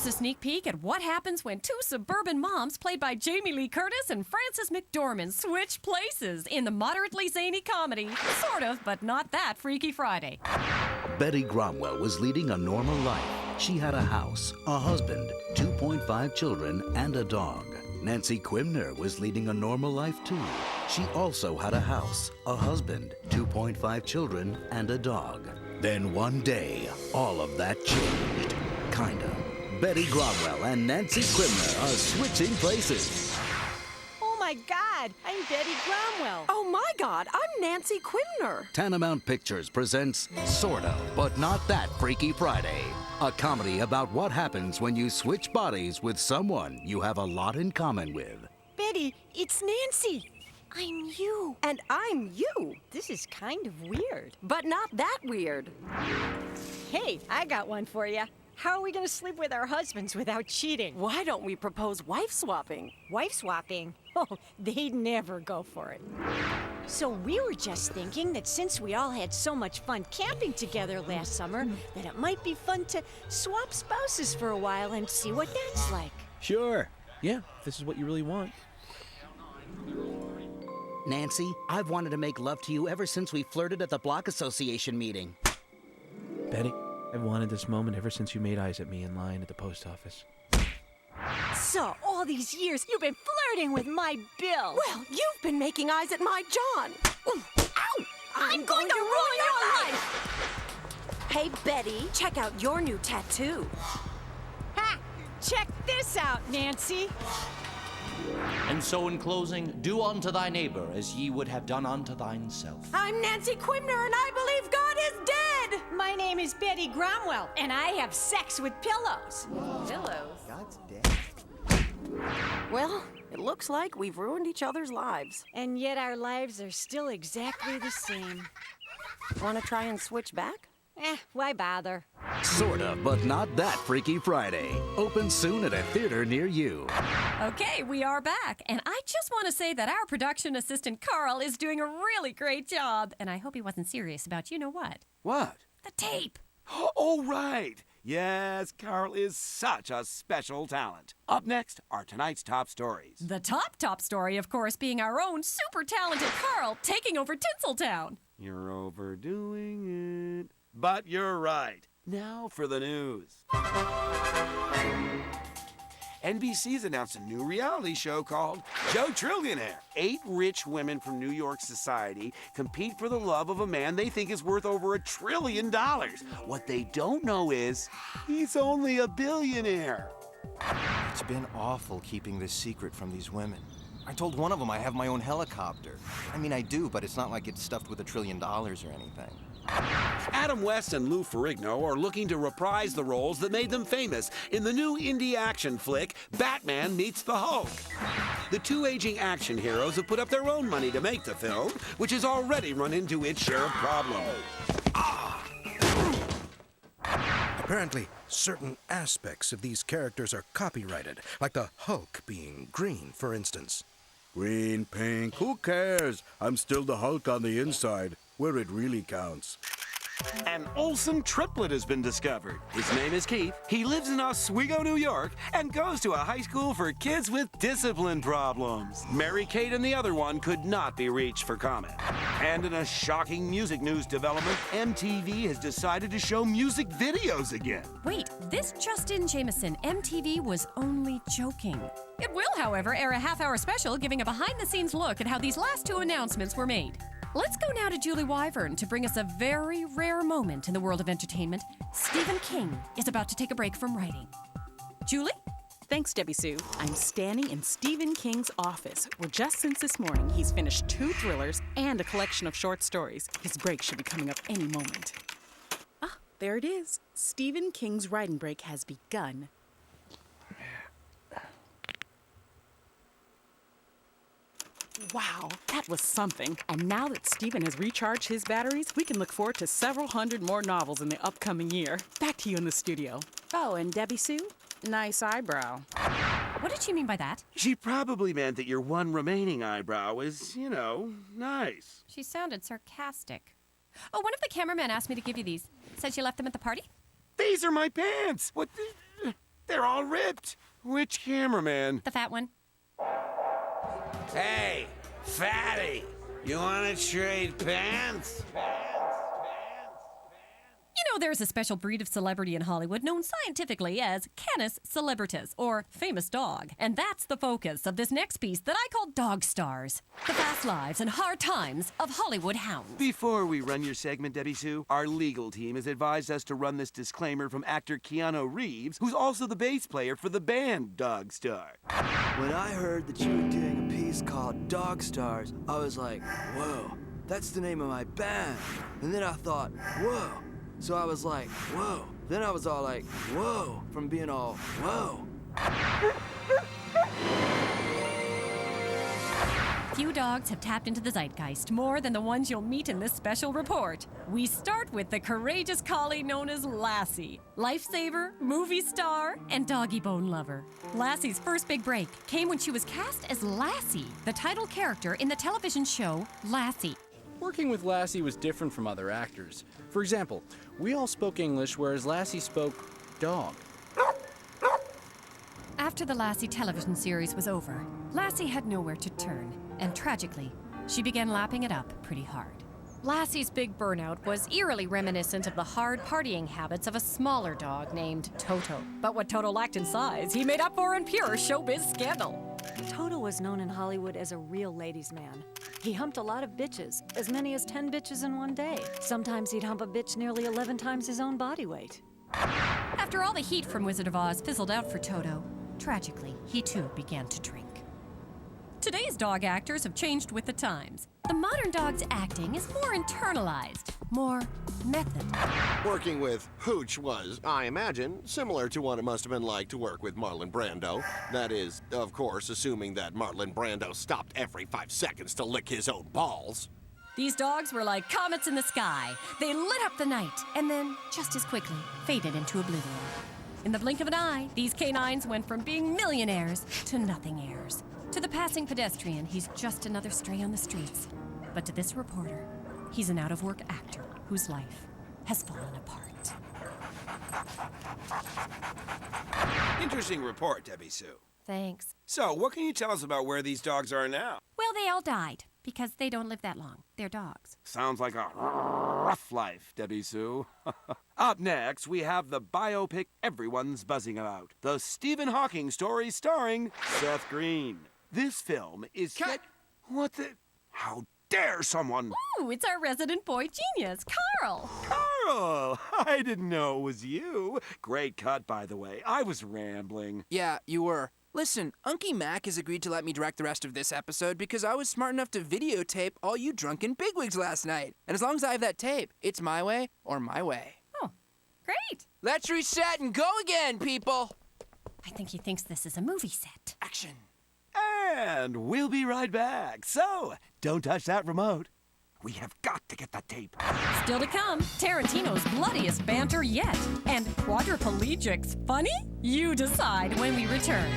Here's a sneak peek at what happens when two suburban moms, played by Jamie Lee Curtis and Frances McDormand, switch places in the moderately zany comedy, sort of, but not that Freaky Friday. Betty Gromwell was leading a normal life. She had a house, a husband, 2.5 children, and a dog. Nancy Quimner was leading a normal life too. She also had a house, a husband, 2.5 children, and a dog. Then one day, all of that changed. Kinda. Betty Gromwell and Nancy Quimner are switching places. Oh my God, I'm Betty Gromwell. Oh my God, I'm Nancy Quimner. Tanamount Pictures presents Sorta, But Not That Freaky Friday. A comedy about what happens when you switch bodies with someone you have a lot in common with. Betty, it's Nancy. I'm you. And I'm you. This is kind of weird. But not that weird. Hey, I got one for you. How are we going to sleep with our husbands without cheating? Why don't we propose wife swapping? Wife swapping? Oh, they'd never go for it. So we were just thinking that since we all had so much fun camping together last summer, that it might be fun to swap spouses for a while and see what that's like. Sure. Yeah, if this is what you really want. Nancy, I've wanted to make love to you ever since we flirted at the Block Association meeting. Betty, I've wanted this moment ever since you made eyes at me in line at the post office. So, all these years, you've been flirting with my Bill. Well, you've been making eyes at my John. Ow! I'm going to ruin your life! Hey, Betty, check out your new tattoo. Ha! Check this out, Nancy. And so in closing, do unto thy neighbor as ye would have done unto thine self. I'm Nancy Quimner, and I believe God is dead. My name is Betty Gromwell, and I have sex with pillows. Pillows? God's dead. Well, it looks like we've ruined each other's lives. And yet our lives are still exactly the same. Want to try and switch back? Why bother? Sorta, But Not That Freaky Friday. Open soon at a theater near you. Okay, we are back, and I just want to say that our production assistant Carl is doing a really great job, and I hope he wasn't serious about you-know-what. What? The tape. Oh, right. Yes, Carl is such a special talent. Up next are tonight's top stories. The top story, of course, being our own super talented Carl taking over Tinseltown. You're overdoing it. But you're right. Now for the news. NBC's announced a new reality show called Joe Trillionaire. 8 rich women from New York society compete for the love of a man they think is worth over $1 trillion. What they don't know is he's only a billionaire. It's been awful keeping this secret from these women. I told one of them I have my own helicopter. I mean, I do, but it's not like it's stuffed with $1 trillion or anything. Adam West and Lou Ferrigno are looking to reprise the roles that made them famous in the new indie action flick, Batman Meets the Hulk. The two aging action heroes have put up their own money to make the film, which has already run into its share of problems. Apparently, certain aspects of these characters are copyrighted, like the Hulk being green, for instance. Green, pink, who cares? I'm still the Hulk on the inside, where it really counts. An Olsen triplet has been discovered. His name is Keith. He lives in Oswego, New York, and goes to a high school for kids with discipline problems. Mary Kate and the other one could not be reached for comment. And in a shocking music news development, MTV has decided to show music videos again. Wait, this just in, Jameson, MTV was only joking. It will, however, air a half-hour special giving a behind-the-scenes look at how these last 2 announcements were made. Let's go now to Julie Wyvern to bring us a very rare moment in the world of entertainment. Stephen King is about to take a break from writing. Julie? Thanks, Debbie Sue. I'm standing in Stephen King's office, where just since this morning, he's finished 2 thrillers and a collection of short stories. His break should be coming up any moment. Ah, there it is. Stephen King's writing break has begun. Wow, that was something. And now that Stephen has recharged his batteries, we can look forward to several hundred more novels in the upcoming year. Back to you in the studio. Oh, and Debbie Sue, nice eyebrow. What did she mean by that? She probably meant that your one remaining eyebrow is, nice. She sounded sarcastic. Oh, one of the cameramen asked me to give you these. Said she left them at the party? These are my pants. What? They're all ripped. Which cameraman? The fat one. Hey, fatty, you want to trade pants? You know, there's a special breed of celebrity in Hollywood known scientifically as Canis celebritas, or famous dog. And that's the focus of this next piece that I call Dog Stars, the fast lives and hard times of Hollywood hounds. Before we run your segment, Debbie Sue, our legal team has advised us to run this disclaimer from actor Keanu Reeves, who's also the bass player for the band Dog Star. When I heard that you were doing a piece called Dog Stars, I was like, whoa, that's the name of my band. And then I thought, whoa. So I was like, whoa. Then I was all like, whoa, from being all, whoa. Few dogs have tapped into the zeitgeist more than the ones you'll meet in this special report. We start with the courageous collie known as Lassie. Lifesaver, movie star, and doggy bone lover. Lassie's first big break came when she was cast as Lassie, the title character in the television show Lassie. Working with Lassie was different from other actors. For example, we all spoke English, whereas Lassie spoke dog. After the Lassie television series was over, Lassie had nowhere to turn, and tragically, she began lapping it up pretty hard. Lassie's big burnout was eerily reminiscent of the hard partying habits of a smaller dog named Toto. But what Toto lacked in size, he made up for in pure showbiz scandal. Toto was known in Hollywood as a real ladies' man. He humped a lot of bitches, as many as 10 bitches in one day. Sometimes he'd hump a bitch nearly 11 times his own body weight. After all the heat from Wizard of Oz fizzled out for Toto, tragically, he too began to drink. Today's dog actors have changed with the times. The modern dog's acting is more internalized, more method. Working with Hooch was, I imagine, similar to what it must have been like to work with Marlon Brando. That is, of course, assuming that Marlon Brando stopped every 5 seconds to lick his own balls. These dogs were like comets in the sky. They lit up the night and then, just as quickly, faded into oblivion. In the blink of an eye, these canines went from being millionaires to nothing-heirs. To the passing pedestrian, he's just another stray on the streets. But to this reporter, he's an out-of-work actor whose life has fallen apart. Interesting report, Debbie Sue. Thanks. So, what can you tell us about where these dogs are now? Well, they all died because they don't live that long. They're dogs. Sounds like a rough life, Debbie Sue. Up next, we have the biopic everyone's buzzing about. The Stephen Hawking story starring Seth Green. This film is... Cut! What the... How dare someone... Ooh, it's our resident boy genius, Carl. Carl! I didn't know it was you. Great cut, by the way. I was rambling. Yeah, you were. Listen, Unky Mac has agreed to let me direct the rest of this episode because I was smart enough to videotape all you drunken bigwigs last night. And as long as I have that tape, it's my way or my way. Oh, great. Let's reset and go again, people! I think he thinks this is a movie set. Action. And we'll be right back. So, don't touch that remote. We have got to get that tape. Still to come, Tarantino's bloodiest banter yet. And quadriplegic's funny? You decide when we return.